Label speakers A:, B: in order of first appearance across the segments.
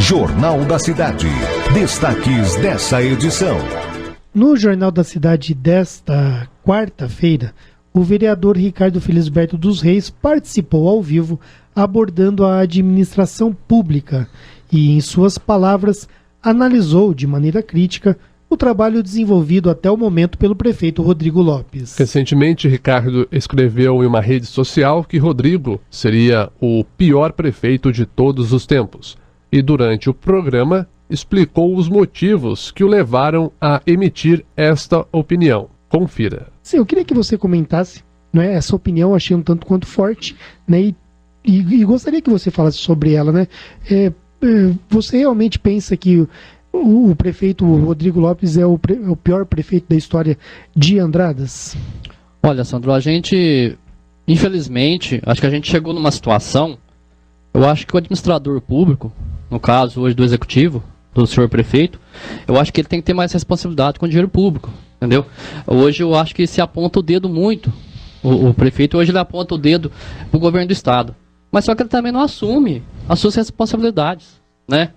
A: Jornal da Cidade. Destaques dessa edição.
B: No Jornal da Cidade desta quarta-feira, o vereador Ricardo Felisberto dos Reis participou ao vivo abordando a administração pública e, em suas palavras, analisou de maneira crítica o trabalho desenvolvido até o momento pelo prefeito Rodrigo Lopes.
C: Recentemente, Ricardo escreveu em uma rede social que Rodrigo seria o pior prefeito de todos os tempos. E durante o programa, explicou os motivos que o levaram a emitir esta opinião. Confira.
B: Sim, eu queria que você comentasse, né, essa opinião, achei um tanto quanto forte, né, e gostaria que você falasse sobre ela, né? Você realmente pensa que o prefeito Rodrigo Lopes é o pior prefeito da história de Andradas?
D: Olha, Sandro, a gente, infelizmente, acho que a gente chegou numa situação, eu acho que o administrador público, no caso hoje do executivo, do senhor prefeito, eu acho que ele tem que ter mais responsabilidade com o dinheiro público, entendeu? Hoje eu acho que se aponta o dedo muito, o prefeito hoje ele aponta o dedo para o governo do estado, mas só que ele também não assume as suas responsabilidades, né?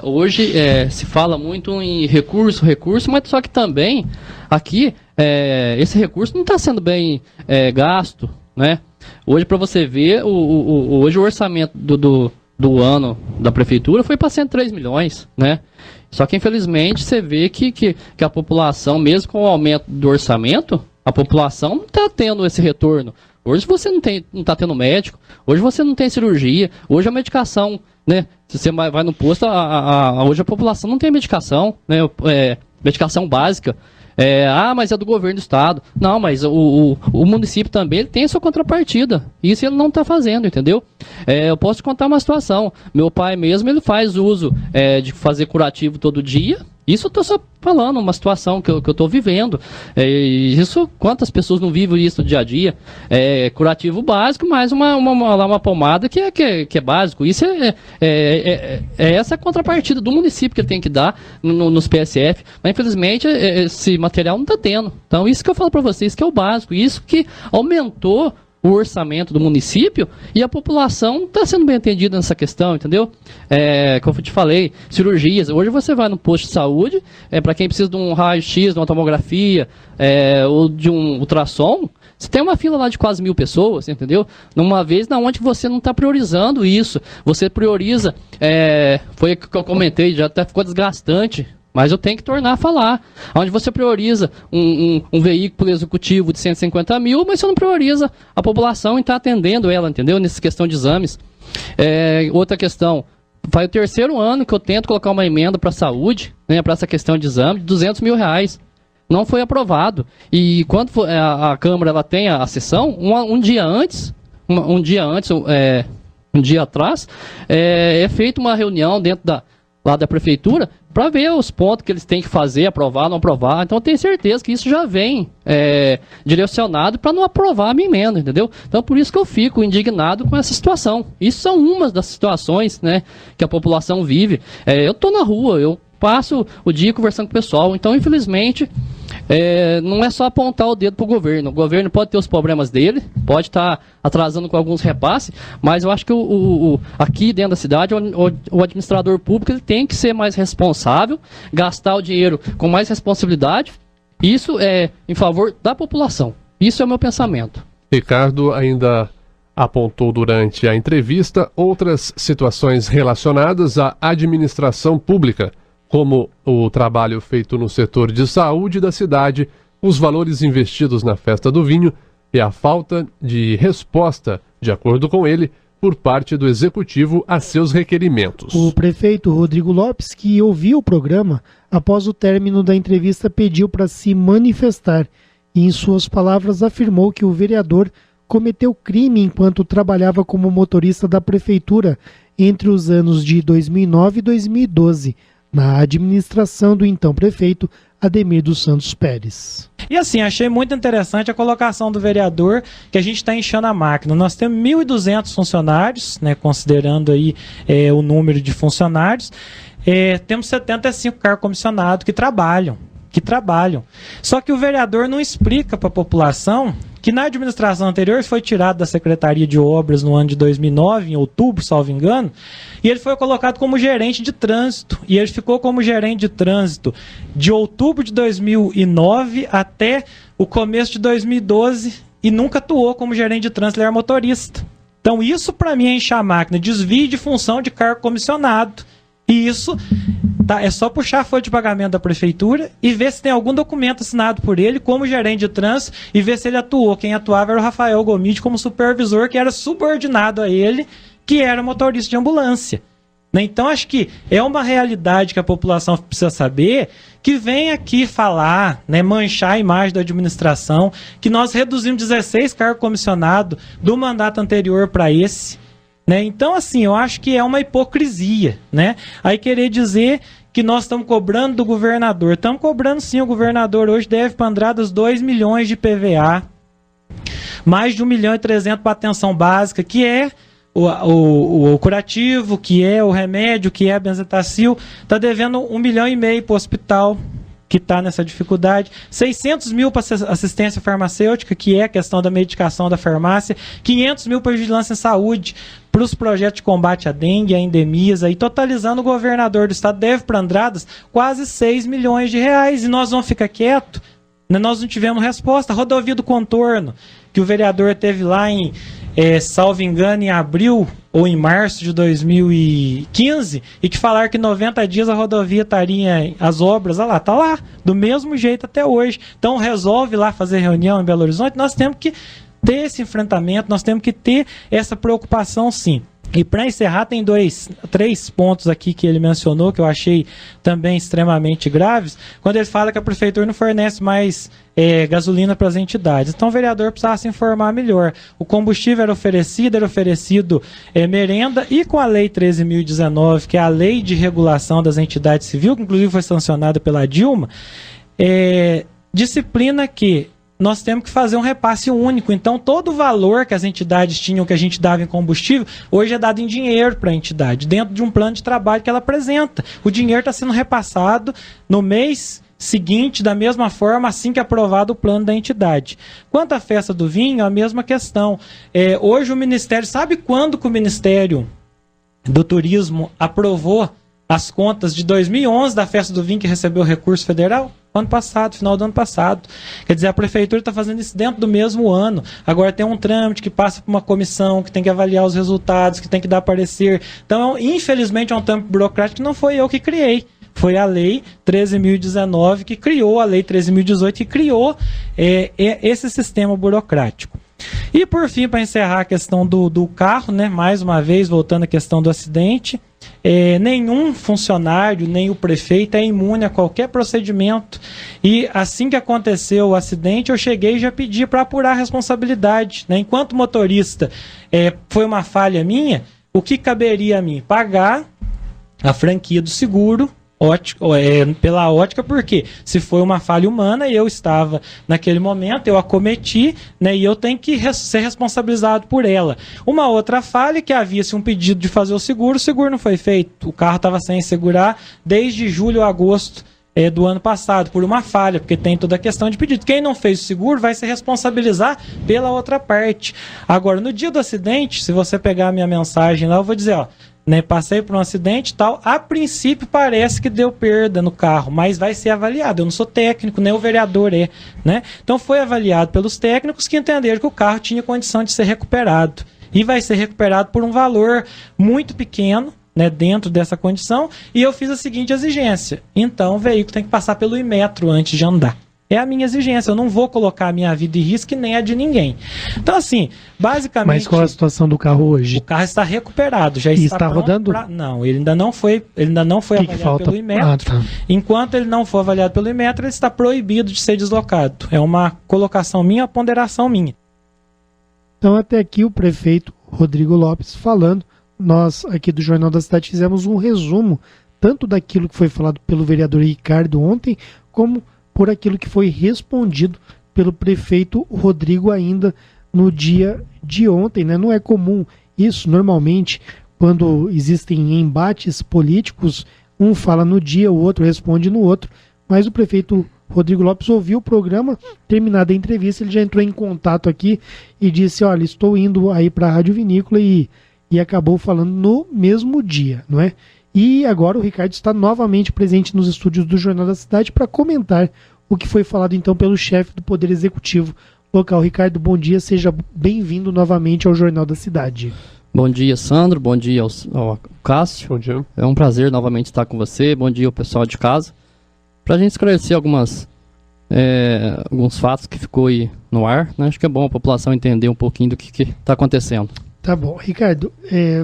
D: Hoje se fala muito em recurso, mas só que também aqui esse recurso não está sendo bem gasto, né? Hoje, para você ver, hoje o orçamento do ano da prefeitura foi para 103 milhões, né? Só que infelizmente você vê que a população, mesmo com o aumento do orçamento, a população não está tendo esse retorno. Hoje você não está tendo médico, hoje você não tem cirurgia, hoje a medicação, né? Se você vai no posto, hoje a população não tem medicação, né? Medicação básica. Mas é do governo do estado. Não, mas o município também ele tem a sua contrapartida. Isso ele não está fazendo, entendeu? Eu posso te contar uma situação. Meu pai mesmo, ele faz uso de fazer curativo todo dia. Isso eu estou só falando, uma situação que eu estou vivendo. Isso, quantas pessoas não vivem isso no dia a dia? Curativo básico, mais uma pomada que é básico. Isso essa é a contrapartida do município que ele tem que dar nos PSF. Mas infelizmente esse material não está tendo. Então isso que eu falo para vocês que é o básico. Isso que aumentou o orçamento do município e a população está sendo bem atendida nessa questão, entendeu? Como eu te falei, cirurgias. Hoje você vai no posto de saúde, para quem precisa de um raio-x, de uma tomografia, ou de um ultrassom, você tem uma fila lá de quase 1.000 pessoas, entendeu? Numa vez na onde você não está priorizando isso. Você prioriza, foi o que eu comentei, já até ficou desgastante. Mas eu tenho que tornar a falar. Onde você prioriza um veículo executivo de 150 mil, mas você não prioriza a população e está atendendo ela, entendeu? Nessa questão de exames. Outra questão. Faz o terceiro ano que eu tento colocar uma emenda para a saúde, né, para essa questão de exame, de 200 mil reais. Não foi aprovado. E quando a Câmara ela tem a sessão, um dia atrás, é feita uma reunião dentro lá da prefeitura para ver os pontos que eles têm que fazer, aprovar, não aprovar. Então eu tenho certeza que isso já vem direcionado para não aprovar a minha emenda, entendeu? Então por isso que eu fico indignado com essa situação. Isso são umas das situações, né, que a população vive. Eu estou na rua, eu passo o dia conversando com o pessoal. Então, infelizmente, não é só apontar o dedo para o governo. O governo pode ter os problemas dele, pode estar atrasando com alguns repasses, mas eu acho que aqui dentro da cidade, o administrador público ele tem que ser mais responsável, gastar o dinheiro com mais responsabilidade. Isso é em favor da população. Isso é o meu pensamento.
C: Ricardo ainda apontou durante a entrevista outras situações relacionadas à administração pública, como o trabalho feito no setor de saúde da cidade, os valores investidos na festa do vinho e a falta de resposta, de acordo com ele, por parte do executivo a seus requerimentos.
B: O prefeito Rodrigo Lopes, que ouviu o programa, após o término da entrevista pediu para se manifestar e, em suas palavras, afirmou que o vereador cometeu crime enquanto trabalhava como motorista da prefeitura entre os anos de 2009 e 2012, na administração do então prefeito Ademir dos Santos Pérez.
E: E assim, achei muito interessante a colocação do vereador, que a gente está inchando a máquina. Nós temos 1.200 funcionários, né, considerando aí o número de funcionários. Temos 75 cargos comissionados que trabalham. Só que o vereador não explica para a população que na administração anterior foi tirado da Secretaria de Obras no ano de 2009, em outubro, salvo engano, e ele foi colocado como gerente de trânsito, e ele ficou como gerente de trânsito de outubro de 2009 até o começo de 2012 e nunca atuou como gerente de trânsito, ele era motorista. Então isso para mim é encher a máquina, desvio de função de cargo comissionado. E isso é só puxar a folha de pagamento da prefeitura e ver se tem algum documento assinado por ele como gerente de trânsito e ver se ele atuou. Quem atuava era o Rafael Gomide como supervisor, que era subordinado a ele, que era motorista de ambulância. Então acho que é uma realidade que a população precisa saber, que vem aqui falar, manchar a imagem da administração, que nós reduzimos 16 cargos comissionados do mandato anterior para esse. Então, assim, eu acho que é uma hipocrisia. Aí querer dizer que nós estamos cobrando do governador. Estamos cobrando sim, o governador hoje deve para Andradas 2 milhões de PVA, mais de 1,3 milhão para atenção básica, que é o curativo, que é o remédio, que é a benzetacil, está devendo 1,5 milhão para o hospital, que está nessa dificuldade, 600 mil para assistência farmacêutica, que é a questão da medicação da farmácia, 500 mil para vigilância em saúde, para os projetos de combate à dengue, a endemias, aí, totalizando o governador do estado deve para Andradas quase 6 milhões de reais, e nós vamos ficar quietos? Nós não tivemos resposta. A rodovia do contorno, que o vereador teve lá em, salvo engano, em abril ou em março de 2015, e que falaram que 90 dias a rodovia estaria, as obras, olha lá, tá lá, do mesmo jeito até hoje. Então resolve lá fazer reunião em Belo Horizonte, nós temos que ter esse enfrentamento, nós temos que ter essa preocupação sim. E para encerrar, tem 3 pontos aqui que ele mencionou, que eu achei também extremamente graves, quando ele fala que a prefeitura não fornece mais gasolina para as entidades. Então o vereador precisava se informar melhor. O combustível era oferecido merenda, e com a Lei 13.019, que é a Lei de Regulação das Entidades Civis, que inclusive foi sancionada pela Dilma, disciplina que nós temos que fazer um repasse único. Então, todo o valor que as entidades tinham, que a gente dava em combustível, hoje é dado em dinheiro para a entidade, dentro de um plano de trabalho que ela apresenta. O dinheiro está sendo repassado no mês seguinte, da mesma forma, assim que aprovado o plano da entidade. Quanto à festa do vinho, a mesma questão. Hoje o Ministério, sabe quando que o Ministério do Turismo aprovou as contas de 2011 da festa do vinho, que recebeu recurso federal? Ano passado, final do ano passado. Quer dizer, a prefeitura está fazendo isso dentro do mesmo ano. Agora tem um trâmite que passa por uma comissão, que tem que avaliar os resultados, que tem que dar parecer. Então, infelizmente, é um trâmite burocrático que não foi eu que criei. Foi a Lei 13.019 que criou, a Lei 13.018 que criou esse sistema burocrático. E, por fim, para encerrar a questão do carro, mais uma vez, voltando à questão do acidente, nenhum funcionário, nem o prefeito é imune a qualquer procedimento. E assim que aconteceu o acidente, eu cheguei e já pedi para apurar a responsabilidade. Enquanto motorista, foi uma falha minha, o que caberia a mim? Pagar a franquia do seguro, pela ótica, porque se foi uma falha humana, eu estava naquele momento, eu a cometi, e eu tenho que ser responsabilizado por ela. Uma outra falha, que havia-se um pedido de fazer o seguro não foi feito, o carro estava sem segurar desde julho a agosto do ano passado, por uma falha, porque tem toda a questão de pedido. Quem não fez o seguro vai se responsabilizar pela outra parte. Agora, no dia do acidente, se você pegar a minha mensagem lá, eu vou dizer, passei por um acidente e tal, a princípio parece que deu perda no carro, mas vai ser avaliado. Eu não sou técnico, nem o vereador Então foi avaliado pelos técnicos, que entenderam que o carro tinha condição de ser recuperado. E vai ser recuperado por um valor muito pequeno, dentro dessa condição, e eu fiz a seguinte exigência. Então o veículo tem que passar pelo Inmetro antes de andar. É a minha exigência, eu não vou colocar a minha vida em risco e nem a de ninguém. Então, assim, basicamente... Mas
B: qual é a situação do carro hoje?
E: O carro está recuperado, já
B: está rodando?
E: Não, ele ainda não foi avaliado pelo Inmetro. Enquanto ele não for avaliado pelo Inmetro, ele está proibido de ser deslocado. É uma colocação minha, uma ponderação minha.
B: Então, até aqui o prefeito Rodrigo Lopes falando. Nós, aqui do Jornal da Cidade, fizemos um resumo, tanto daquilo que foi falado pelo vereador Ricardo ontem, como por aquilo que foi respondido pelo prefeito Rodrigo ainda no dia de ontem. Não é comum isso, normalmente, quando existem embates políticos, um fala no dia, o outro responde no outro, mas o prefeito Rodrigo Lopes ouviu o programa, terminada a entrevista, ele já entrou em contato aqui e disse, olha, estou indo aí para a Rádio Vinícola e acabou falando no mesmo dia, não é? E agora o Ricardo está novamente presente nos estúdios do Jornal da Cidade para comentar o que foi falado então pelo chefe do Poder Executivo local. Ricardo, bom dia, seja bem-vindo novamente ao Jornal da Cidade.
D: Bom dia, Sandro, bom dia ao Cássio.
C: Bom dia.
D: É um prazer novamente estar com você, bom dia ao pessoal de casa. Para a gente esclarecer alguns fatos que ficou aí no ar, né? Acho que é bom a população entender um pouquinho do que está acontecendo.
B: Tá bom. Ricardo,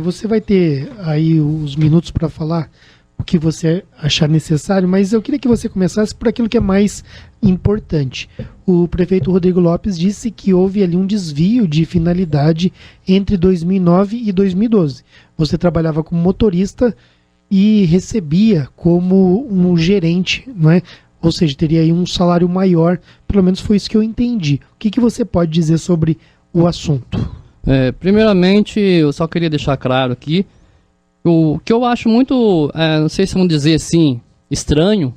B: você vai ter aí os minutos para falar o que você achar necessário, mas eu queria que você começasse por aquilo que é mais importante. O prefeito Rodrigo Lopes disse que houve ali um desvio de finalidade entre 2009 e 2012. Você trabalhava como motorista e recebia como um gerente, não é? Ou seja, teria aí um salário maior, pelo menos foi isso que eu entendi. O que você pode dizer sobre o assunto?
D: Primeiramente, eu só queria deixar claro aqui o que eu acho muito, não sei se vamos dizer assim, estranho,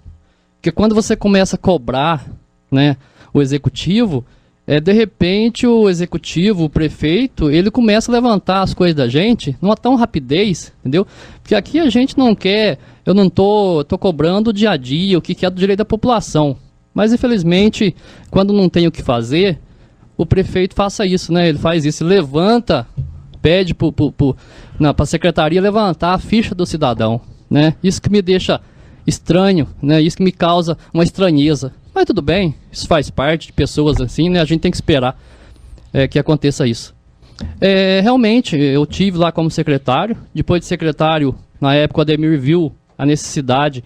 D: que quando você começa a cobrar, né, o executivo, de repente o executivo, o prefeito, ele começa a levantar as coisas da gente numa tão rapidez, entendeu? Porque aqui a gente não quer, eu não tô cobrando o dia a dia, o que é do direito da população, mas infelizmente, quando não tem o que fazer, o prefeito faça isso, né? Ele faz isso, levanta, pede para a secretaria levantar a ficha do cidadão, né? Isso que me deixa estranho, né? Isso que me causa uma estranheza. Mas tudo bem, isso faz parte de pessoas assim, né? A gente tem que esperar que aconteça isso. Realmente, eu tive lá como secretário. Depois de secretário, na época o Ademir viu a necessidade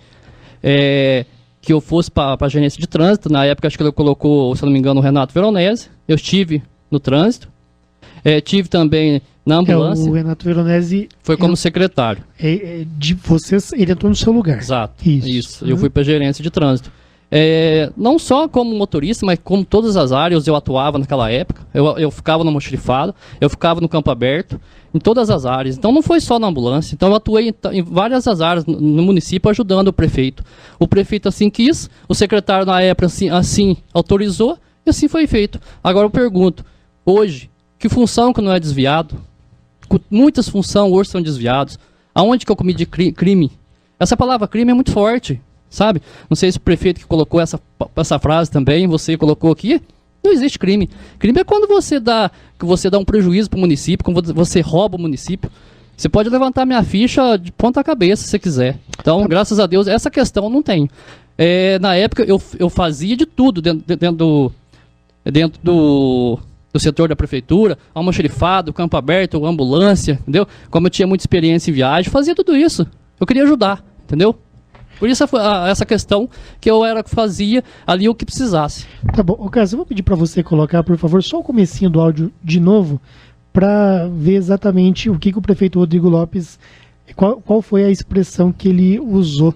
D: que eu fosse para a gerência de trânsito. Na época, acho que ele colocou, se não me engano, o Renato Veronese. Eu estive no trânsito. Tive também na ambulância.
B: O Renato Veronese
D: foi como secretário.
B: De vocês, ele entrou no seu lugar.
D: Exato. Isso.
B: Uhum.
D: Eu fui para a gerência de trânsito. Não só como motorista, mas como todas as áreas eu atuava naquela época. Eu ficava no almoxarifado, eu ficava no campo aberto, em todas as áreas. Então não foi só na ambulância. Então eu atuei em várias as áreas no município ajudando o prefeito. O prefeito assim quis, o secretário na época assim autorizou e assim foi feito. Agora eu pergunto, hoje, que função que não é desviado? Muitas funções hoje são desviados. Aonde que eu cometi crime? Essa palavra crime é muito forte. Sabe? Não sei se o prefeito que colocou essa frase também, você colocou aqui. Não existe crime. Crime é quando você dá um prejuízo para o município, quando você rouba o município. Você pode levantar minha ficha de ponta cabeça se você quiser. Então, graças a Deus, essa questão eu não tenho. Na época, eu fazia de tudo dentro do setor da prefeitura, almoxarifado, campo aberto, ambulância, entendeu? Como eu tinha muita experiência em viagem, fazia tudo isso. Eu queria ajudar, entendeu? Por isso essa questão que eu fazia ali o que precisasse.
B: Tá bom. Cássio, eu vou pedir para você colocar, por favor, só o comecinho do áudio de novo, para ver exatamente o que o prefeito Rodrigo Lopes, qual foi a expressão que ele usou,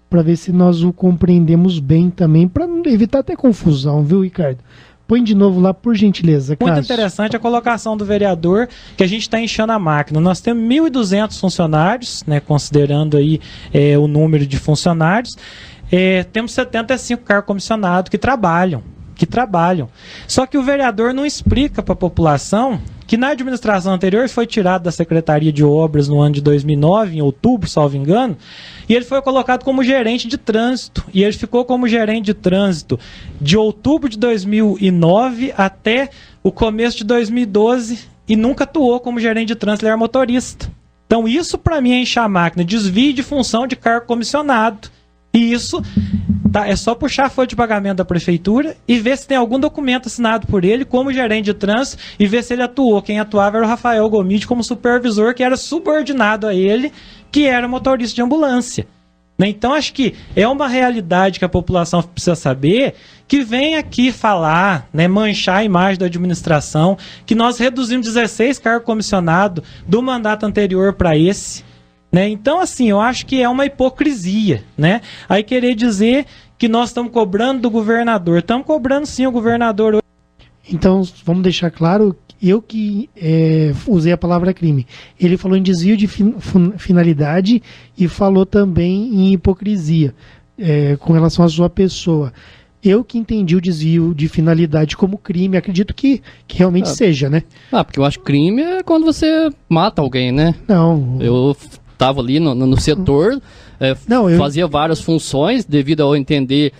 B: para ver se nós o compreendemos bem também, para evitar até confusão, viu, Ricardo? Põe de novo lá, por gentileza, Cássio.
E: Muito interessante a colocação do vereador, que a gente está enchendo a máquina. Nós temos 1.200 funcionários, né, considerando aí o número de funcionários. Temos 75 cargos comissionados que trabalham. Só que o vereador não explica para a população que na administração anterior foi tirado da Secretaria de Obras no ano de 2009, em outubro, salvo engano, e ele foi colocado como gerente de trânsito. E ele ficou como gerente de trânsito de outubro de 2009 até o começo de 2012 e nunca atuou como gerente de trânsito, ele era motorista. Então isso para mim é encher a máquina, desvio de função de cargo comissionado. E isso é só puxar a folha de pagamento da prefeitura e ver se tem algum documento assinado por ele como gerente de trânsito e ver se ele atuou. Quem atuava era o Rafael Gomide como supervisor, que era subordinado a ele, que era motorista de ambulância. Então acho que é uma realidade que a população precisa saber, que vem aqui falar, né, manchar a imagem da administração, que nós reduzimos 16 cargos comissionados do mandato anterior para esse. Né? Então, assim, eu acho que é uma hipocrisia, né? Aí querer dizer que nós estamos cobrando do governador. Estamos cobrando sim o governador hoje.
B: Então, vamos deixar claro, eu que usei a palavra crime. Ele falou em desvio de finalidade e falou também em hipocrisia com relação à sua pessoa. Eu que entendi o desvio de finalidade como crime, acredito que realmente seja, né?
D: Porque eu acho que crime é quando você mata alguém, né?
B: Não.
D: Eu estava ali no setor, fazia várias funções devido ao entender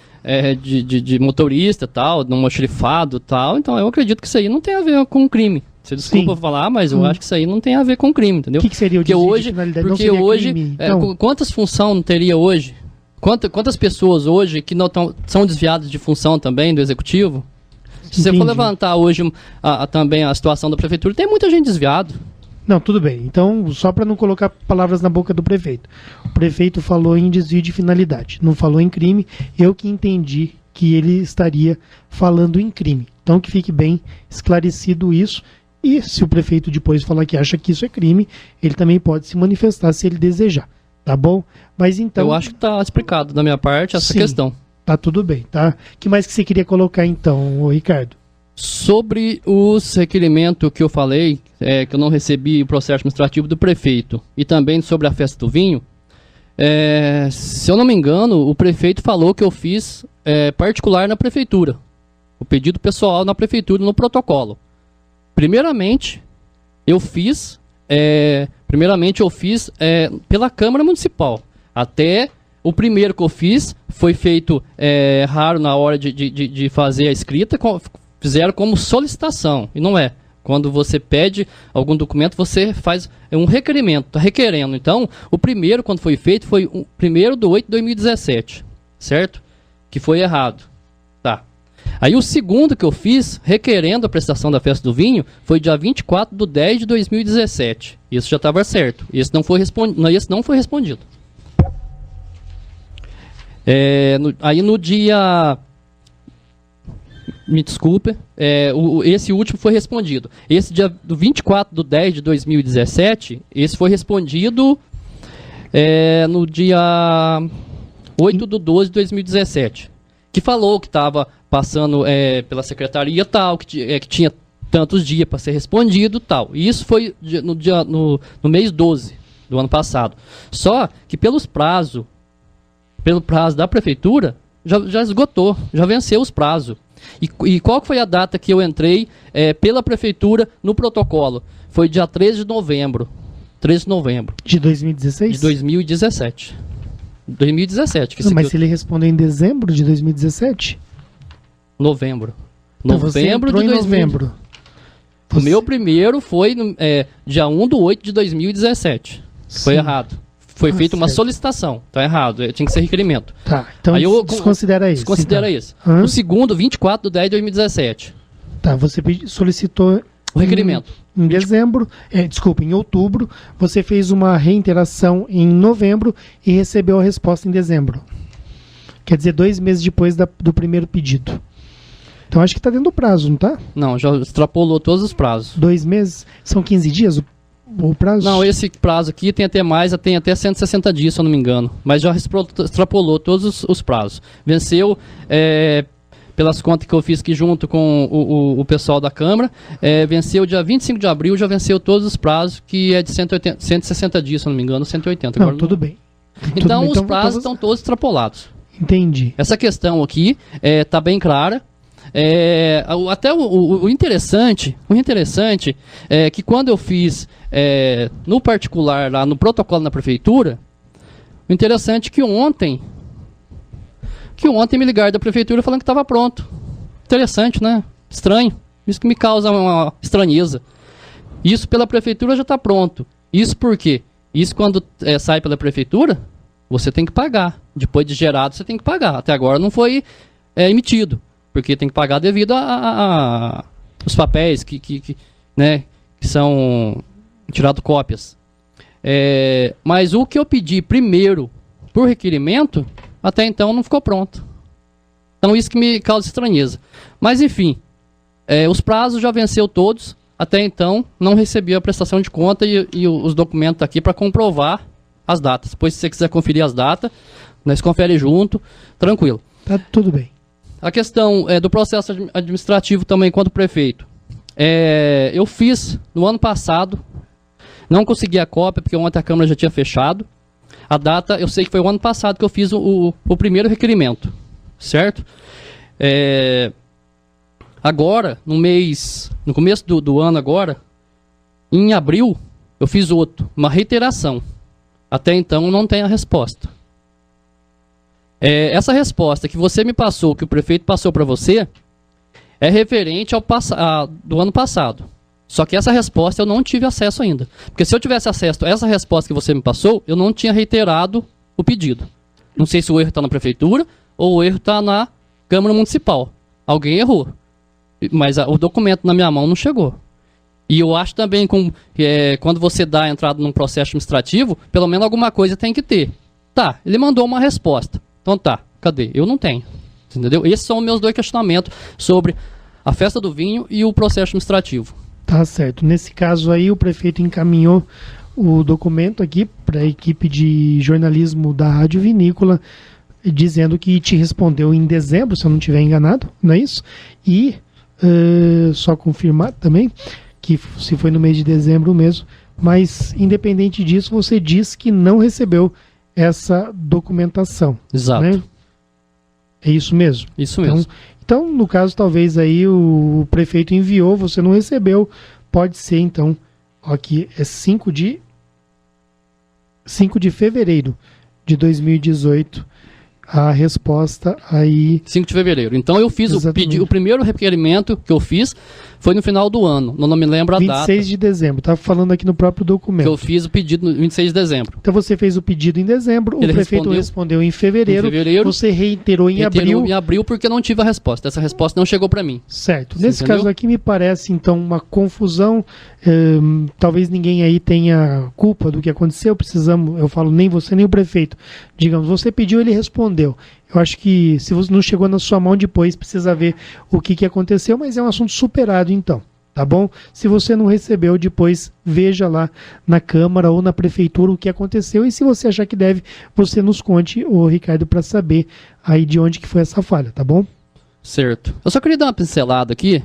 D: de motorista e tal, de um almoxarifado e tal. Então eu acredito que isso aí não tem a ver com crime. Você desculpa falar, mas eu acho que isso aí não tem a ver com crime, entendeu?
B: O que seria o desvio de finalidade?
D: Porque
B: não seria
D: hoje,
B: crime, então?
D: quantas funções não teria hoje? Quantas pessoas hoje que não são desviadas de função também do executivo? Se você for levantar hoje também a situação da prefeitura, tem muita gente desviada.
B: Não, tudo bem. Então, só para não colocar palavras na boca do prefeito. O prefeito falou em desvio de finalidade, não falou em crime. Eu que entendi que ele estaria falando em crime. Então, que fique bem esclarecido isso. E se o prefeito depois falar que acha que isso é crime, ele também pode se manifestar se ele desejar. Tá bom? Mas então...
D: Eu acho que está explicado da minha parte essa questão.
B: Tá tudo bem, tá? O que mais que você queria colocar então, Ricardo?
D: Sobre os requerimentos que eu falei, que eu não recebi o processo administrativo do prefeito, e também sobre a festa do vinho, se eu não me engano, o prefeito falou que eu fiz particular na prefeitura. O pedido pessoal na prefeitura, no protocolo. Primeiramente, eu fiz pela Câmara Municipal. Até o primeiro que eu fiz foi feito raro na hora de fazer a escrita, fizeram como solicitação, e não é. Quando você pede algum documento, você faz um requerimento, está requerendo. Então, o primeiro, quando foi feito, foi o 1º/8/2017, certo? Que foi errado. Tá. Aí o segundo que eu fiz, requerendo a prestação da festa do vinho, foi dia 24/10/2017. Isso já estava certo. Esse não foi respondido. Aí no dia... Me desculpe, esse último foi respondido. Esse dia do 24/10/2017, esse foi respondido no dia 8/12/2017. Que falou que estava passando pela secretaria tal, que tinha tantos dias para ser respondido tal. E isso foi no mês 12 do ano passado. Só que pelo prazo da prefeitura, já esgotou, já venceu os prazos. E qual foi a data que eu entrei pela prefeitura no protocolo? Foi dia 13 de novembro. 13 de novembro.
B: De 2016?
D: De 2017. 2017.
B: Não, mas se ele respondeu em dezembro de 2017?
D: Novembro.
B: Então você entrou em novembro.
D: O meu primeiro foi dia 1/8/2017. Foi errado. Foi feita uma solicitação. Tá errado. Tinha que ser requerimento.
B: Tá, então
D: aí eu
B: desconsidera isso.
D: Desconsidera
B: então.
D: isso. O segundo, 24/10/2017.
B: Tá, você solicitou
D: o requerimento.
B: Em dezembro, em outubro, você fez uma reiteração em novembro e recebeu a resposta em dezembro. Quer dizer, 2 meses depois do primeiro pedido. Então acho que está dentro do prazo, não está?
D: Não, já extrapolou todos os prazos.
B: 2 meses? São 15 dias o prazo?
D: Não, esse prazo aqui tem até mais, tem até 160 dias, se eu não me engano. Mas já extrapolou todos os prazos. Venceu... pelas contas que eu fiz aqui junto com o pessoal da Câmara, venceu dia 25 de abril, já venceu todos os prazos, que é de 160 dias, se não me engano, 180.
B: Não,
D: agora
B: tudo bem.
D: Então os prazos estão todos extrapolados.
B: Entendi.
D: Essa questão aqui está bem clara. Até o interessante é que quando eu fiz no particular, lá no protocolo na prefeitura, o interessante é que ontem me ligaram da prefeitura falando que estava pronto. Interessante, né? Estranho. Isso que me causa uma estranheza. Isso pela prefeitura já está pronto. Isso por quê? Isso quando sai pela prefeitura, você tem que pagar. Depois de gerado, você tem que pagar. Até agora não foi emitido. Porque tem que pagar devido a os papéis que são tirados cópias. Mas o que eu pedi primeiro por requerimento, até então não ficou pronto. Então isso que me causa estranheza. Mas enfim, os prazos já venceu todos. Até então não recebi a prestação de conta e os documentos aqui para comprovar as datas. Depois se você quiser conferir as datas, nós confere junto, tranquilo.
B: Tá tudo bem.
D: A questão do processo administrativo também quanto prefeito. Eu fiz no ano passado, não consegui a cópia porque ontem a Câmara já tinha fechado. A data, eu sei que foi o ano passado que eu fiz o primeiro requerimento, certo? Agora, no começo do ano agora, em abril, eu fiz uma reiteração. Até então não tem a resposta. Essa resposta que você me passou, que o prefeito passou para você, é referente do ano passado. Só que essa resposta eu não tive acesso ainda. Porque se eu tivesse acesso a essa resposta que você me passou, eu não tinha reiterado o pedido. Não sei se o erro está na prefeitura ou o erro está na Câmara Municipal. Alguém errou. Mas o documento na minha mão não chegou. E eu acho também que quando você dá a entrada num processo administrativo, pelo menos alguma coisa tem que ter. Tá, ele mandou uma resposta. Então tá, cadê? Eu não tenho. Entendeu? Esses são os meus 2 questionamentos sobre a festa do vinho e o processo administrativo.
B: Tá certo. Nesse caso aí, o prefeito encaminhou o documento aqui para a equipe de jornalismo da Rádio Vinícola, dizendo que te respondeu em dezembro, se eu não estiver enganado, não é isso? E só confirmar também que se foi no mês de dezembro mesmo, mas independente disso, você diz que não recebeu essa documentação.
D: Exato.
B: Né? É isso mesmo?
D: Isso mesmo.
B: Então, no caso, talvez aí o prefeito enviou, você não recebeu, pode ser então, aqui é 5 de fevereiro de 2018, a resposta aí...
D: 5 de fevereiro. Então eu fiz o primeiro requerimento que eu fiz foi no final do ano. Não me lembro a data.
B: 26 de dezembro. Tá falando aqui no próprio documento.
D: Que eu fiz o pedido no 26 de dezembro.
B: Então você fez o pedido em dezembro,
D: Ele
B: o prefeito respondeu em fevereiro, você reiterou em abril.
D: Em abril porque não tive a resposta. Essa resposta não chegou para mim.
B: Certo.
D: Você
B: Nesse
D: entendeu?
B: caso aqui me parece então uma confusão. Talvez ninguém aí tenha culpa do que aconteceu. Eu falo nem você nem o prefeito. Digamos, você pediu, ele respondeu. Eu acho que se você não chegou na sua mão depois, precisa ver o que aconteceu, mas é um assunto superado então, tá bom? Se você não recebeu, depois veja lá na Câmara ou na Prefeitura o que aconteceu, e se você achar que deve, você nos conte, ô Ricardo, para saber aí de onde que foi essa falha, tá bom?
D: Certo. Eu só queria dar uma pincelada aqui,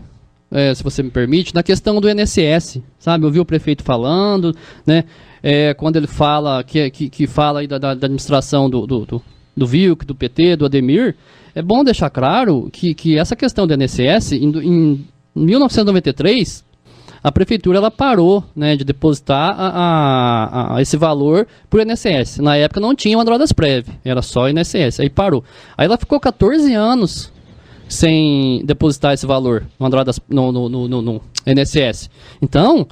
D: se você me permite, na questão do INSS, sabe? Eu vi o prefeito falando, né? Quando ele fala, que fala aí da administração do VILC, do PT, do Ademir, é bom deixar claro que essa questão do INSS, em 1993, a prefeitura ela parou, né, de depositar esse valor para o INSS. Na época não tinha o Andradas-Prev, era só INSS, aí parou. Aí ela ficou 14 anos sem depositar esse valor no INSS. Então,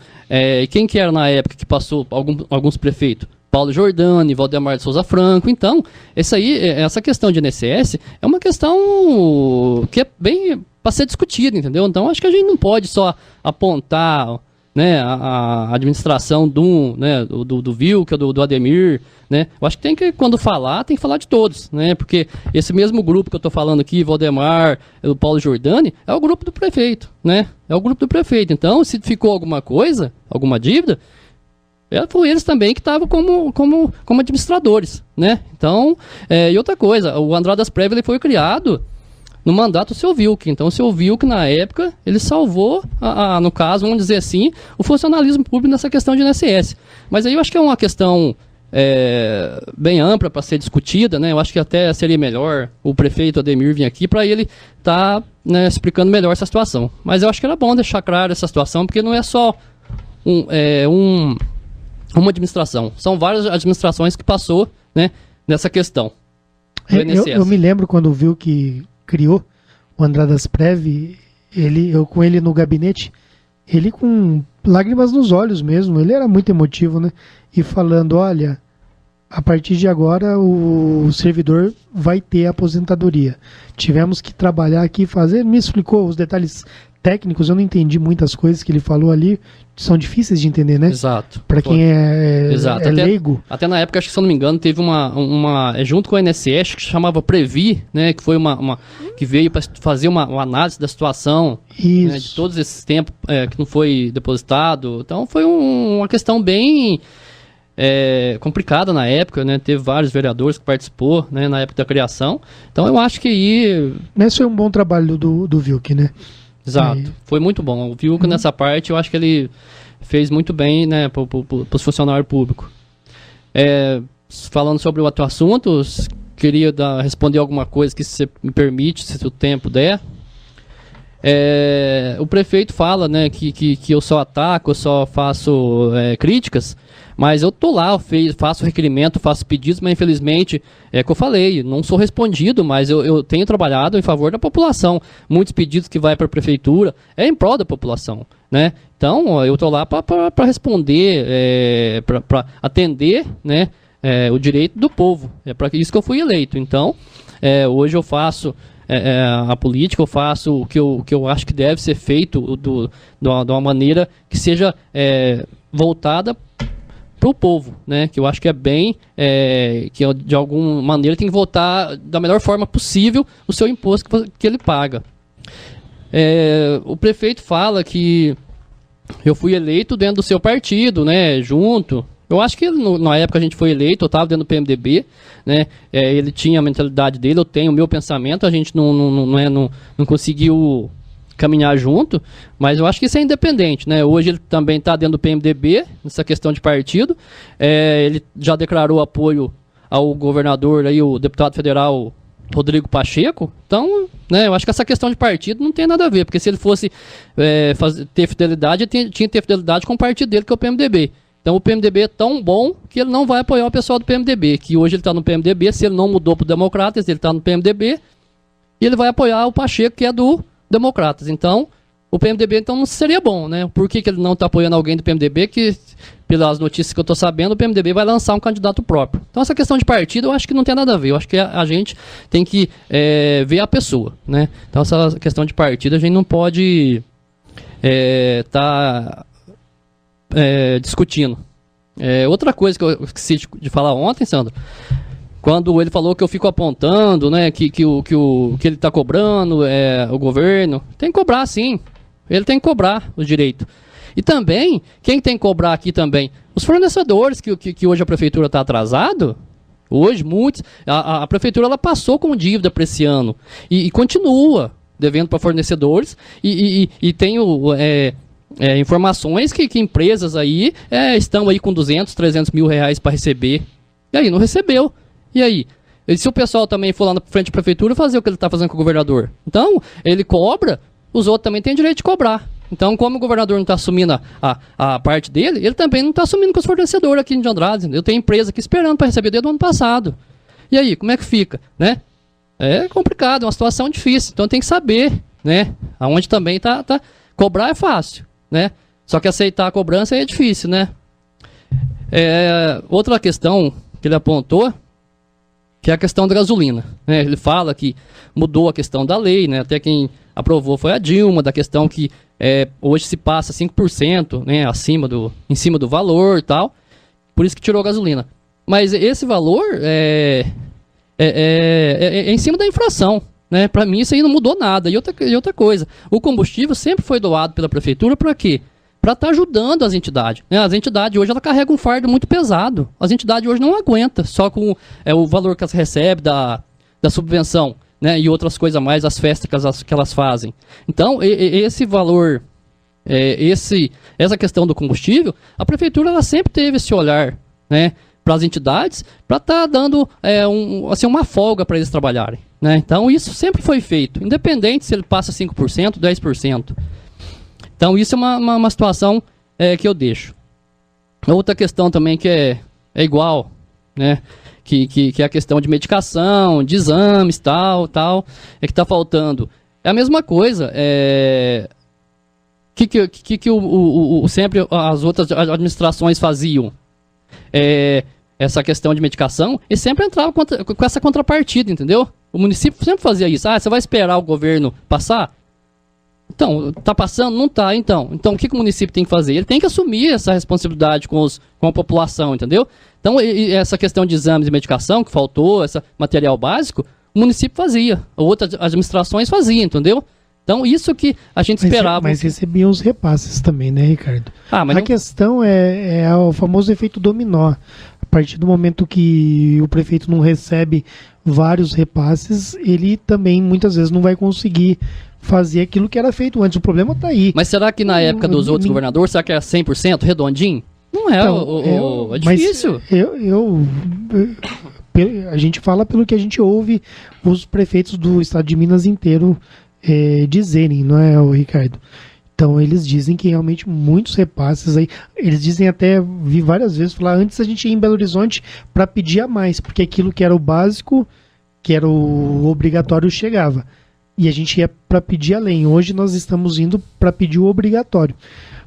D: quem que era na época que passou alguns prefeitos? Paulo Jordani, Valdemar de Souza Franco. Então, essa questão de INSS é uma questão que é bem para ser discutida, entendeu? Então, acho que a gente não pode só apontar, né, a administração do VILC, do Ademir, né? Eu acho que quando falar, tem que falar de todos, né? Porque esse mesmo grupo que eu estou falando aqui, Valdemar, o Paulo Jordani, é o grupo do prefeito, né? É o grupo do prefeito. Então, se ficou alguma coisa, alguma dívida, foram eles também que estavam como administradores, né? Então, e outra coisa, o Andradas-Prev ele foi criado no mandato do seu VILC. Então, o seu VILC, na época, ele salvou, no caso, vamos dizer assim, o funcionalismo público nessa questão de INSS. Mas aí eu acho que é uma questão bem ampla para ser discutida, né? Eu acho que até seria melhor o prefeito Ademir vir aqui para ele estar explicando melhor essa situação. Mas eu acho que era bom deixar claro essa situação, porque não é só uma administração. São várias administrações que passou, né, nessa questão do INSS.
B: Eu me lembro quando viu que criou o Andradas-Prev, eu com ele no gabinete, ele com lágrimas nos olhos mesmo, ele era muito emotivo, né? E falando, olha, a partir de agora o servidor vai ter aposentadoria. Tivemos que trabalhar aqui, me explicou os detalhes técnicos, eu não entendi muitas coisas que ele falou ali, são difíceis de entender, né?
D: Exato.
B: Para quem é leigo.
D: Até na época, acho que se eu não me engano, teve junto com o INSS, que se chamava Previ, né? Que foi que veio para fazer uma análise da situação, né, de todos esses tempos que não foi depositado. Então foi uma questão bem complicada na época, né? Teve vários vereadores que participou, né, na época da criação. Então eu acho que aí...
B: Esse foi um bom trabalho do VILC, né?
D: Exato, foi muito bom. O VILC nessa parte, eu acho que ele fez muito bem, né, para os funcionários públicos. Falando sobre o outro assunto, queria responder alguma coisa que você me permite, se o tempo der. O prefeito fala, né, que eu só ataco, eu só faço críticas, mas eu tô lá, faço requerimento, faço pedidos, mas infelizmente, que eu falei, não sou respondido, mas eu tenho trabalhado em favor da população. Muitos pedidos que vai para a prefeitura é em prol da população, né? Então, eu tô lá para responder, para atender, né, o direito do povo. É para isso que eu fui eleito. Então, hoje eu faço a política, eu faço o que eu acho que deve ser feito de uma maneira que seja voltada para o povo, né? Que eu acho que é bem, que de alguma maneira tem que votar da melhor forma possível o seu imposto que ele paga. O prefeito fala que eu fui eleito dentro do seu partido, né? Junto. Eu acho que na época a gente foi eleito, eu estava dentro do PMDB, né? Ele tinha a mentalidade dele, eu tenho o meu pensamento, a gente não conseguiu caminhar junto, mas eu acho que isso é independente, né? Hoje ele também está dentro do PMDB, nessa questão de partido, ele já declarou apoio ao governador, aí, o deputado federal Rodrigo Pacheco, então, né, eu acho que essa questão de partido não tem nada a ver, porque se ele fosse ter fidelidade, ele tinha que ter fidelidade com o partido dele, que é o PMDB. Então o PMDB é tão bom que ele não vai apoiar o pessoal do PMDB, que hoje ele está no PMDB, se ele não mudou para o Democratas, ele está no PMDB, e ele vai apoiar o Pacheco, que é do Democratas. Então, o PMDB então não seria bom, né? Por que ele não está apoiando alguém do PMDB, que pelas notícias que eu estou sabendo, o PMDB vai lançar um candidato próprio. Então essa questão de partido eu acho que não tem nada a ver, eu acho que a gente tem que ver a pessoa, né? Então essa questão de partido a gente não pode discutindo. Outra coisa que eu esqueci de falar ontem, Sandro, quando ele falou que eu fico apontando, né, que ele está cobrando, o governo, tem que cobrar sim, ele tem que cobrar o direito. E também, quem tem que cobrar aqui também? Os fornecedores, que hoje a prefeitura está atrasado, hoje muitos, a prefeitura ela passou com dívida para esse ano, e continua devendo para fornecedores, e tem informações que empresas aí estão aí com 200, 300 mil reais para receber. E aí, não recebeu. E aí? E se o pessoal também for lá na frente da prefeitura fazer o que ele está fazendo com o governador? Então, ele cobra, os outros também têm direito de cobrar. Então, como o governador não está assumindo a parte dele, ele também não está assumindo com os fornecedores aqui de Andrade. Eu tenho empresa aqui esperando para receber desde o ano passado. E aí, como é que fica? Né? É complicado, é uma situação difícil. Então, tem que saber, né? Aonde também cobrar é fácil, né? Só que aceitar a cobrança é difícil, né? Outra questão que ele apontou, que é a questão da gasolina, né? Ele fala que mudou a questão da lei, né? Até quem aprovou foi a Dilma, da questão que hoje se passa 5%, né, em cima do valor e tal, por isso que tirou a gasolina. Mas esse valor é em cima da inflação, né? Para mim isso aí não mudou nada. E outra coisa, o combustível sempre foi doado pela prefeitura para quê? Para estar ajudando as entidades, né? As entidades hoje ela carregam um fardo muito pesado. As entidades hoje não aguentam só com o valor que elas recebem da subvenção, né? E outras coisas mais, as festas que elas fazem. Então, esse valor, essa questão do combustível, a prefeitura ela sempre teve esse olhar, né, para as entidades, para estar dando uma folga para eles trabalharem, né? Então, isso sempre foi feito, independente se ele passa 5%, 10%. Então, isso é uma situação que eu deixo. Outra questão também que é igual, né? Que é a questão de medicação, de exames, tal, que está faltando. É a mesma coisa, sempre as outras administrações faziam. Essa questão de medicação, e sempre entrava com essa contrapartida, entendeu? O município sempre fazia isso. Você vai esperar o governo passar? Então, tá passando? Não tá, então. Então, o que o município tem que fazer? Ele tem que assumir essa responsabilidade com a população, entendeu? Então, essa questão de exames e medicação, que faltou, esse material básico, o município fazia. Outras administrações faziam, entendeu? Então, isso que a gente esperava.
B: Mas recebiam os repasses também, né, Ricardo? A questão é o famoso efeito dominó. A partir do momento que o prefeito não recebe vários repasses, ele também, muitas vezes, não vai conseguir fazer aquilo que era feito antes. O problema está aí.
D: Mas será que na época dos outros governadores, será que era 100% redondinho? Não é, então, é difícil.
B: A gente fala pelo que a gente ouve os prefeitos do estado de Minas inteiro dizerem, não é, o Ricardo? Então eles dizem que realmente muitos repasses aí, eles dizem até, vi várias vezes falar, antes a gente ia em Belo Horizonte para pedir a mais, porque aquilo que era o básico, que era o obrigatório, chegava. E a gente ia para pedir além. Hoje nós estamos indo para pedir o obrigatório.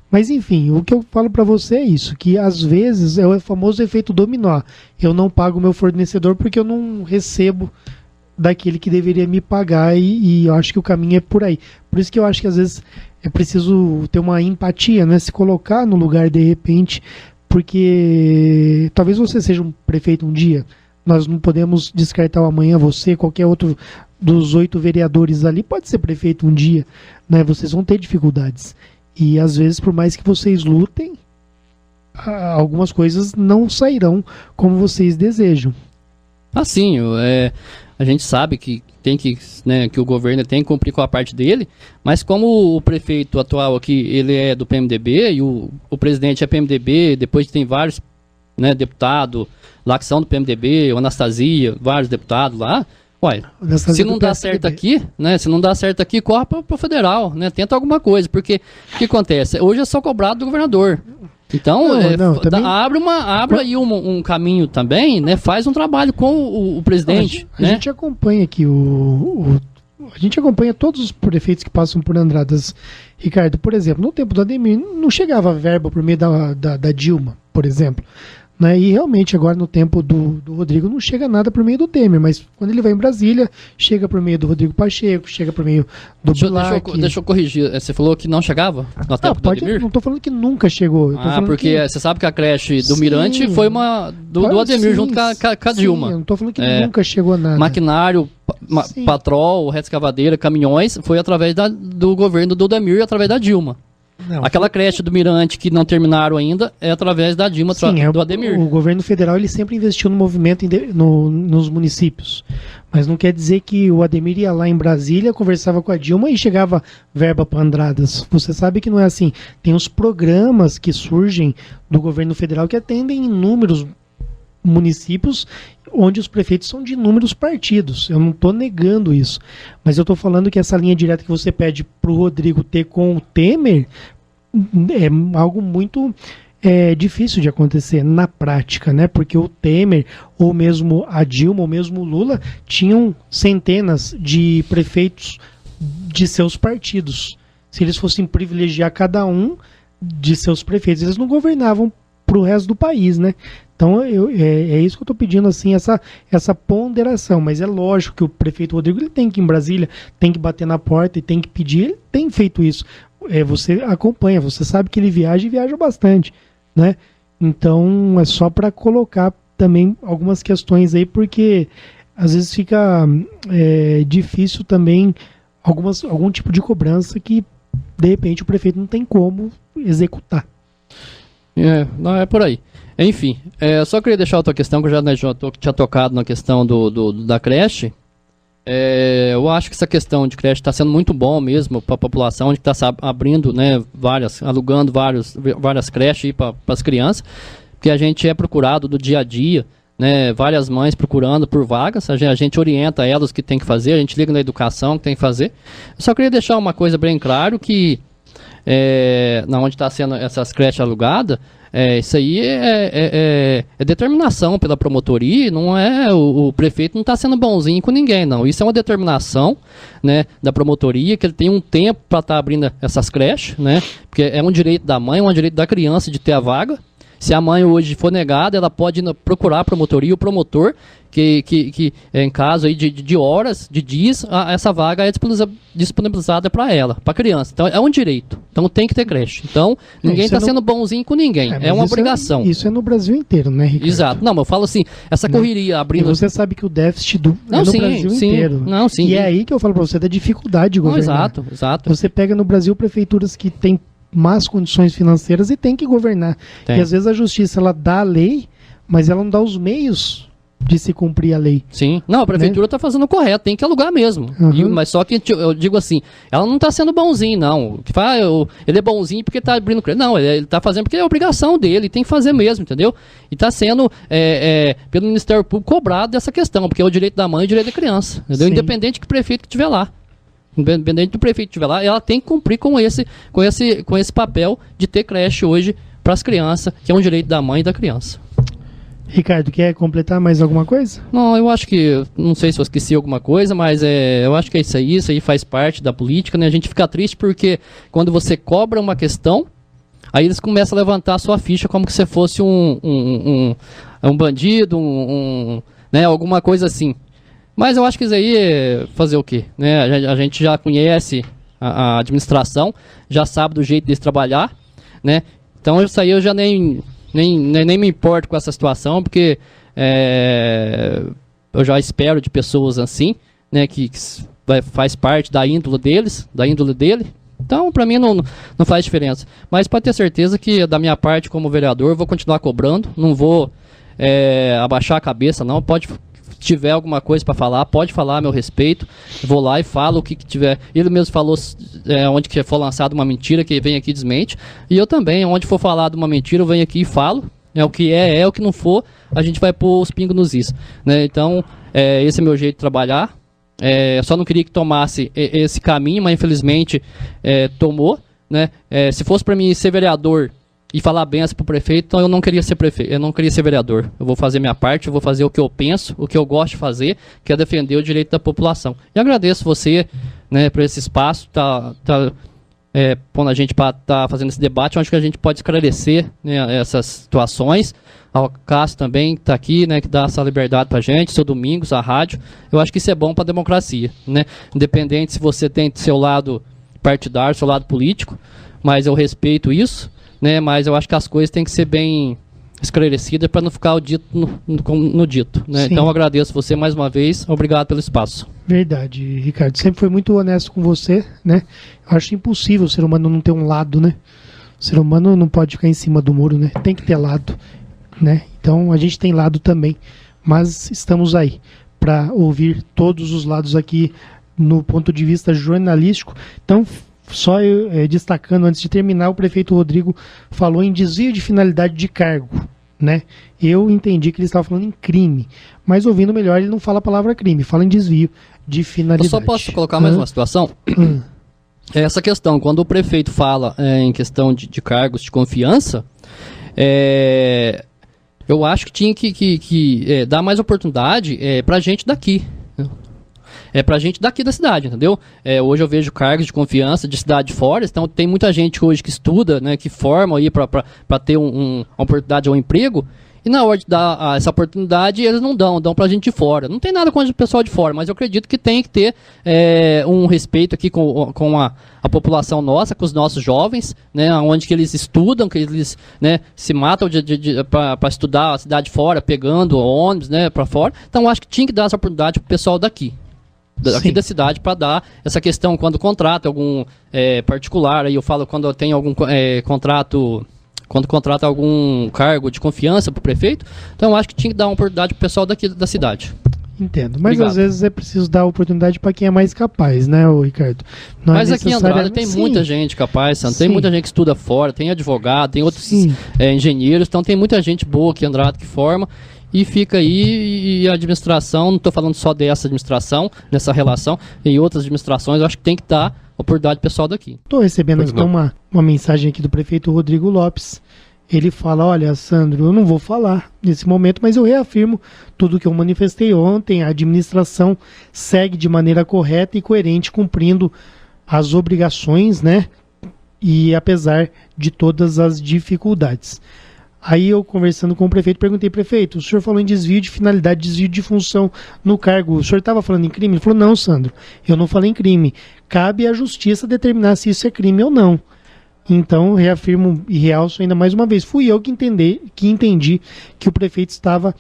B: Mas enfim, o que eu falo para você é isso, que às vezes é o famoso efeito dominó. Eu não pago o meu fornecedor porque eu não recebo daquele que deveria me pagar e eu acho que o caminho é por aí. Por isso que eu acho que às vezes é preciso ter uma empatia, né? Se colocar no lugar de repente, porque talvez você seja um prefeito um dia, nós não podemos descartar o amanhã você, qualquer outro dos 8 vereadores ali pode ser prefeito um dia, né? Vocês vão ter dificuldades. E às vezes, por mais que vocês lutem, algumas coisas não sairão como vocês desejam.
D: Assim, a gente sabe que tem que, né, que o governo tem que cumprir com a parte dele, mas como o prefeito atual aqui, ele é do PMDB e o presidente é PMDB, depois tem vários, né, deputados lá que são do PMDB, o Anastasia, vários deputados lá, ué, se não dá certo aqui, né, se não dá certo aqui, corre para o federal, né, tenta alguma coisa, porque o que acontece? Hoje é só cobrado do governador. Então, abre aí um caminho também, né? Faz um trabalho com o presidente.
B: A gente acompanha aqui a gente acompanha todos os prefeitos que passam por Andradas, Ricardo. Por exemplo, no tempo do Ademir, não chegava verba por meio da Dilma, por exemplo. Né? E realmente agora no tempo do Rodrigo não chega nada por meio do Temer, mas quando ele vai em Brasília, chega por meio do Rodrigo Pacheco, chega por meio do Bilac.
D: Deixa eu corrigir, você falou que não chegava no tempo do Ademir?
B: Não estou falando que nunca chegou.
D: Porque você sabe que a creche do Mirante foi uma do Ademir junto com a Dilma.
B: Eu não estou falando que nunca chegou nada.
D: Maquinário, patrol, retroescavadeira, caminhões, foi através do governo do Ademir e através da Dilma. Não, aquela creche do Mirante que não terminaram ainda é através da Dilma, do Ademir.
B: O governo federal ele sempre investiu no movimento nos municípios. Mas não quer dizer que o Ademir ia lá em Brasília, conversava com a Dilma e chegava verba para Andradas. Você sabe que não é assim. Tem os programas que surgem do governo federal que atendem inúmeros municípios onde os prefeitos são de inúmeros partidos. Eu não estou negando isso. Mas eu estou falando que essa linha direta que você pede para o Rodrigo ter com o Temer é algo muito difícil de acontecer na prática, né? Porque o Temer, ou mesmo a Dilma, ou mesmo o Lula, tinham centenas de prefeitos de seus partidos. Se eles fossem privilegiar cada um de seus prefeitos, eles não governavam para o resto do país, né? Então é isso que eu estou pedindo, assim, essa ponderação. Mas é lógico que o prefeito Rodrigo ele tem que ir em Brasília, tem que bater na porta e tem que pedir. Ele tem feito isso. Você acompanha, você sabe que ele viaja e viaja bastante, né? Então é só para colocar também algumas questões aí, porque às vezes fica difícil também algum tipo de cobrança que de repente o prefeito não tem como executar.
D: Não é por aí. Enfim, só queria deixar outra questão que eu já tinha tocado na questão da creche. Eu acho que essa questão de creche está sendo muito bom mesmo para a população, onde está abrindo, né, alugando várias creches para as crianças, porque a gente é procurado do dia a dia, né, várias mães procurando por vagas, a gente orienta elas o que tem que fazer, a gente liga na educação o que tem que fazer. Eu só queria deixar uma coisa bem claro que na onde está sendo essas creches alugadas, isso aí é determinação pela promotoria, não é o prefeito não está sendo bonzinho com ninguém, não. Isso é uma determinação, né, da promotoria, que ele tem um tempo para estar abrindo essas creches, né, porque é um direito da mãe, é um direito da criança de ter a vaga. Se a mãe hoje for negada, ela pode procurar a promotoria, o promotor, que em caso aí de horas, de dias, essa vaga é disponibilizada para ela, para a criança. Então é um direito. Então tem que ter creche. Então ninguém está sendo bonzinho com ninguém. É uma obrigação.
B: Isso é no Brasil inteiro, né, Ricardo?
D: Exato. Não, mas eu falo assim, essa correria abrindo...
B: E você sabe que o déficit é no Brasil inteiro.
D: Não, sim.
B: E é aí que eu falo para você da dificuldade de governar.
D: Exato.
B: Você pega no Brasil prefeituras que têm más condições financeiras e tem que governar. E às vezes a justiça ela dá a lei, mas ela não dá os meios de se cumprir a lei.
D: Sim. Não, a prefeitura está fazendo o correto, tem que alugar mesmo. Mas só que eu digo assim, ela não está sendo bonzinho, não. Que fala, ele é bonzinho porque está abrindo crédito. Não, ele está fazendo porque é obrigação dele, tem que fazer mesmo, entendeu? E está sendo, pelo Ministério Público, cobrado dessa questão, porque é o direito da mãe e o direito da criança. Entendeu? Independente do prefeito que estiver lá. Independente do prefeito que estiver lá, ela tem que cumprir com esse papel de ter creche hoje para as crianças, que é um direito da mãe e da criança.
B: Ricardo, quer completar mais alguma coisa?
D: Não, eu acho que, não sei se eu esqueci alguma coisa, mas eu acho que é isso aí faz parte da política, né? A gente fica triste porque quando você cobra uma questão, aí eles começam a levantar a sua ficha como que você fosse um bandido, né? Alguma coisa assim. Mas eu acho que isso aí é fazer o quê? Né? A gente já conhece a administração, já sabe do jeito deles trabalhar, né? Então isso aí eu já nem me importo com essa situação, porque eu já espero de pessoas assim, né, que faz parte da índole deles, da índole dele. Então, para mim, não faz diferença. Mas pode ter certeza que, da minha parte, como vereador, eu vou continuar cobrando, não vou abaixar a cabeça, não. Se tiver alguma coisa para falar, pode falar a meu respeito. Vou lá e falo o que tiver. Ele mesmo falou onde que for lançada uma mentira, que vem aqui e desmente. E eu também, onde for falado uma mentira, eu venho aqui e falo. O que o que não for, a gente vai pôr os pingos nos is. Né? Então, esse é meu jeito de trabalhar. Só não queria que tomasse esse caminho, mas infelizmente tomou. Né? Se fosse para mim ser vereador e falar benção pro prefeito, então eu não queria ser prefeito, eu não queria ser vereador. Eu vou fazer minha parte, eu vou fazer o que eu penso, o que eu gosto de fazer, que é defender o direito da população. E agradeço você, né, por esse espaço, pondo a gente para estar fazendo esse debate. Eu acho que a gente pode esclarecer, né, essas situações. Ao Cássio também está aqui, né, que dá essa liberdade para a gente, seu Domingos, a rádio. Eu acho que isso é bom para a democracia, né? Independente se você tem seu lado partidário, seu lado político, mas eu respeito isso. Né, mas eu acho que as coisas têm que ser bem esclarecidas para não ficar o dito no dito. Né? Então eu agradeço você mais uma vez, obrigado pelo espaço.
B: Verdade, Ricardo. Sempre foi muito honesto com você, né? Eu acho impossível o ser humano não ter um lado, né? O ser humano não pode ficar em cima do muro, né? Tem que ter lado, né? Então a gente tem lado também, mas estamos aí para ouvir todos os lados aqui no ponto de vista jornalístico. Então, só destacando, antes de terminar, o prefeito Rodrigo falou em desvio de finalidade de cargo, né? Eu entendi que ele estava falando em crime, mas ouvindo melhor, ele não fala a palavra crime, fala em desvio de finalidade.
D: Eu só posso colocar mais uma situação? Essa questão, quando o prefeito fala em questão de cargos de confiança, eu acho que tinha que dar mais oportunidade pra gente daqui. Pra gente daqui da cidade, entendeu? Hoje eu vejo cargos de confiança de cidade de fora, então tem muita gente hoje que estuda, né, que forma aí para ter uma oportunidade ou um emprego, e na hora de dar essa oportunidade eles não dão pra gente de fora. Não tem nada contra o pessoal de fora, mas eu acredito que tem que ter um respeito aqui com a população nossa, com os nossos jovens, né, onde que eles estudam, que eles, né, se matam para estudar a cidade de fora, pegando ônibus, né, para fora. Então acho que tinha que dar essa oportunidade pro pessoal daqui da cidade, para dar essa questão quando contrata algum particular, aí eu falo quando tem algum contrato, quando contrata algum cargo de confiança para o prefeito. Então eu acho que tinha que dar uma oportunidade para o pessoal daqui da cidade.
B: Entendo, mas
D: Obrigado.
B: Às vezes é preciso dar oportunidade para quem é mais capaz, né, Ricardo? Não
D: mas aqui em Andrade tem muita gente capaz, tem muita gente que estuda fora, tem advogado, tem outros engenheiros, então tem muita gente boa aqui em Andrade que forma. E fica aí, e a administração, não estou falando só dessa administração, nessa relação, em outras administrações, eu acho que tem que dar oportunidade pessoal daqui.
B: Estou recebendo aqui uma mensagem aqui do prefeito Rodrigo Lopes. Ele fala: olha, Sandro, eu não vou falar nesse momento, mas eu reafirmo tudo o que eu manifestei ontem. A administração segue de maneira correta e coerente, cumprindo as obrigações, né? E apesar de todas as dificuldades. Aí eu, conversando com o prefeito, perguntei: prefeito, o senhor falou em desvio de finalidade, desvio de função no cargo, o senhor estava falando em crime? Ele falou: não, Sandro, eu não falei em crime, cabe à justiça determinar se isso é crime ou não. Então, reafirmo e realço ainda mais uma vez, fui eu que entendi que o prefeito estava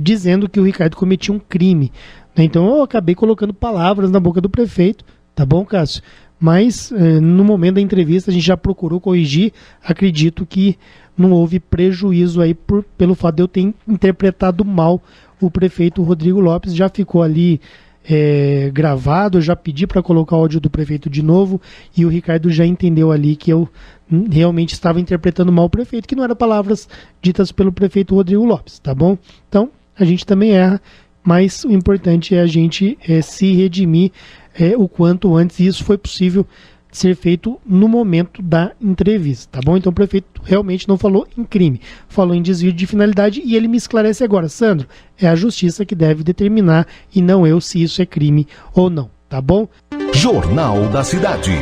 B: dizendo que o Ricardo cometia um crime. Então eu acabei colocando palavras na boca do prefeito, tá bom, Cássio? Mas no momento da entrevista a gente já procurou corrigir, acredito que não houve prejuízo aí pelo fato de eu ter interpretado mal o prefeito Rodrigo Lopes. Já ficou ali gravado, eu já pedi para colocar o áudio do prefeito de novo e o Ricardo já entendeu ali que eu realmente estava interpretando mal o prefeito, que não eram palavras ditas pelo prefeito Rodrigo Lopes, tá bom? Então, a gente também erra, mas o importante é a gente se redimir o quanto antes, e isso foi possível ser feito no momento da entrevista, tá bom? Então o prefeito realmente não falou em crime, falou em desvio de finalidade, e ele me esclarece agora: Sandro, é a justiça que deve determinar e não eu se isso é crime ou não, tá bom?
A: Jornal da Cidade.